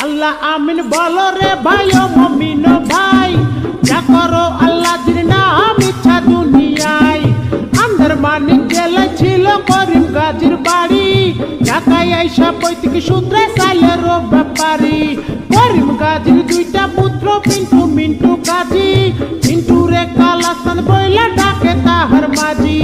আল্লাহ আমিন বলো রে ভাই ও মুমিন ভাই, যা করো আল্লাহ জির নাম ইচ্ছা দুনিয়ায়। আন্দারমানিক জেলায় ছিল করিম গাজীর বাড়ি, ঢাকায় আইসা পৈতৃক সূত্রে সালের ব্যাপারী। করিম গাজীর দুইটা পুত্র পিন্টু মিন্টু গাজী, পিন্টু রে কালাস্তান বইলা ডাকে তাহার মাঝি।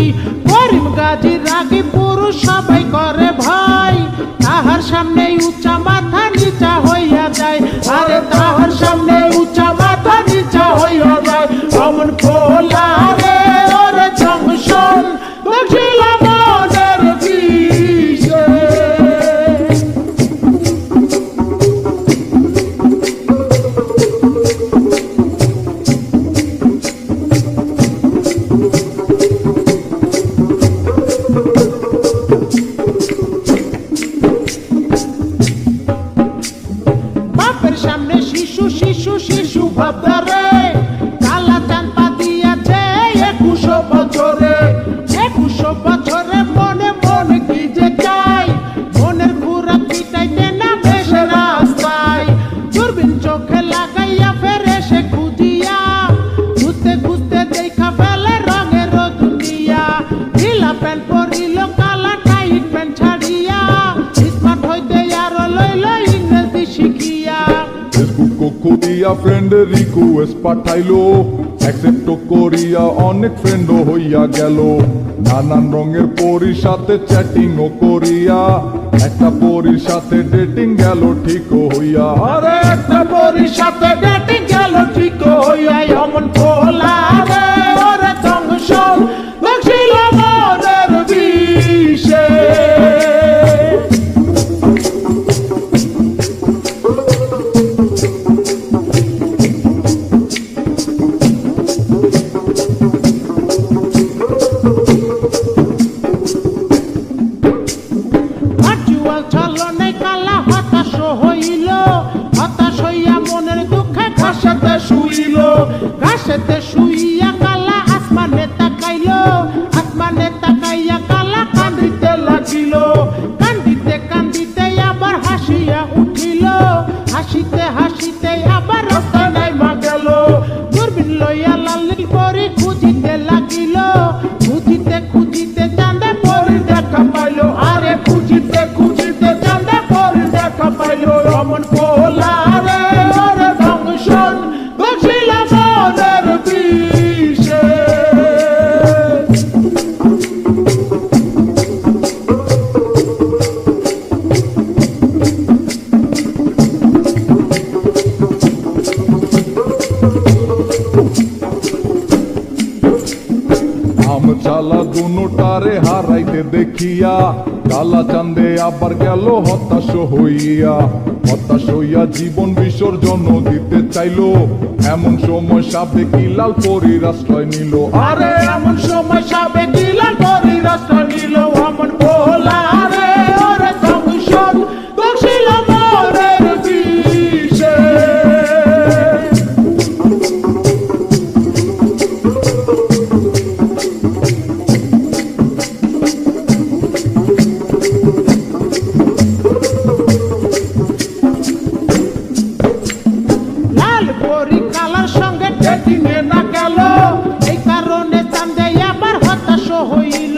করিম গাজীর রাগী পুরুষ সবাই করে ভয়, তাহার সামনে উঁচা মাথা নিচা হইয়া যায়। আরে তাহার সামনে উঁচা মাথা নিচা হইয়া যায়। অমন খোলা রে ওরে জংশন দেখিল মনের বিষে। বাপের সামনে শিশু শিশু শিশু ভাবদারে, কালা চাঁদ পা দিয়াছে 21 বছরে। 21 বছরে মনে মনে কি যে চাই, মনের ঘুরা পিটাইতে না বেশ রাস্তায়। দূরবীন চোখে লাগাইয়া ফেরে সে খুঁজিয়া, খুঁজতে খুঁজতে দেখা ফেলে রঙের দুনিয়া। ঢিলা প্যান্ট পরিল কালা টাইট প্যান্ট ছাড়িয়া, স্মার্ট হইতে আরো লইল ইংরেজি শিখিয়া। ফেসবুক করিয়া ফ্রেন্ডের রিকোয়েস্ট পাঠাইলো, অ্যাকসেপ্ট করিয়া অনেক ফ্রেন্ডও হইয়া গেল। নানান রঙের পরীর সাথে চ্যাটিংও করিয়া, একটা পরীর সাথে ডেটিং গেল ঠিক হইয়া। আরে একটা পরীর সাথে ডেটিং গেল ঠিক হইয়া। অমন খোলা রে ওরে জংশন দেখিল মনের বিষে। ভার্চুয়াল ছলনায় কালা হতাশ হইল, হতাশ হইয়া মনের দুঃখে ঘাসেতে শুইল। ঘাসেতে শুইয়া কালা আসমানে তাকাইল, আসমানে তাকাইয়া কালা কান্দিতে লাগিল। কান্দিতে কান্দিতে আবার হাসিয়া উঠিল, হাসিতে হাসিতে আবার রাস্তায় নাইমা গেল। দূরবীন লইয়া লাল পরি খুঁজিতে লাগিল, খুঁজিতে খুঁজিতে চাঁদে পরি দেখা পাইল। আরে খুঁজিতে খুঁজিতে চাঁদে পরি দেখা পাইল। অমন খোলা রে ওরে জংশন দেখিল মনের বিষে। আমচালা দুটারে হারাইতে দেখিয়া, কালা চাঁদে আবার গেল হতাশ হইয়া। হতাশ হইয়া জীবন বিসর্জন দিতে চাইলো, এমন সময় সাবেকি লাল পরীর আশ্রয় নিল। আরে এমন সময় সাবেকি লাল পরীর আশ্রয় নিল। অমন খোলা রে ওরে জংশন দেখিল মনের বিষে। লাল পরী কালার সঙ্গে ডেটিং এ না গেল, এই কারণে চাঁদে আবার হতাশ হইল।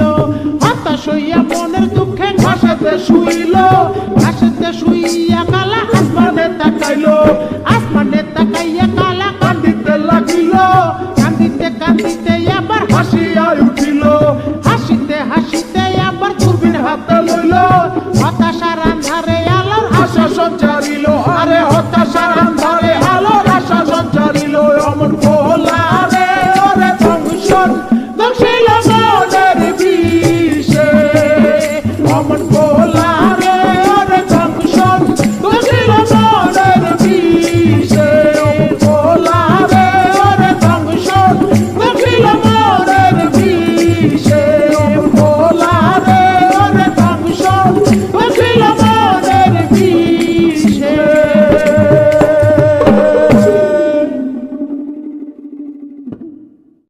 হতাশ হইয়া মনের দুঃখে ঘাসেতে শুইল, ঘাসেতে শুইয়া কালা আসমানে তাকাইল।